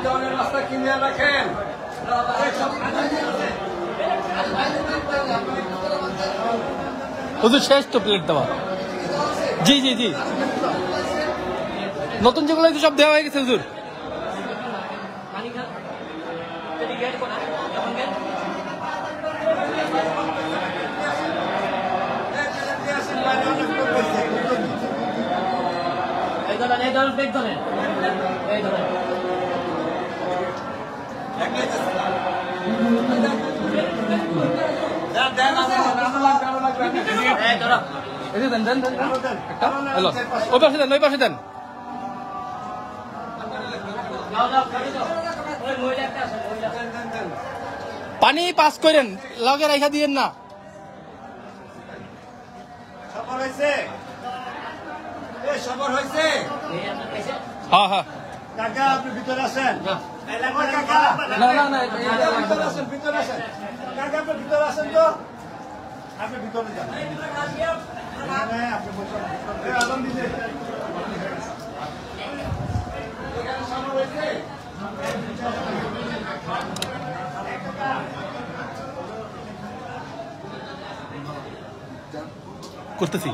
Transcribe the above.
যাওয়ার রাস্তা কিনে রাখেন। হুজুর শেষ তো প্লেট দেওয়া। জি জি জি, নতুন যেগুলো সব দেওয়া হয়ে গেছে হুজুর। ওই পাশে দেন, ওই পাশে দেন। পানি পাস করেন, লগে রেখা দিয়েন না। হ্যাঁ হ্যাঁ, কাকা আপনি ভিতরে আসেন। না না না, ভিতরে আসেন, ভিতরে আসেন। কাকা আপনি ভিতরে আসেন তো, আপনি ভিতরে যান। আপনি বসেন, আদান দিলে করতেছি।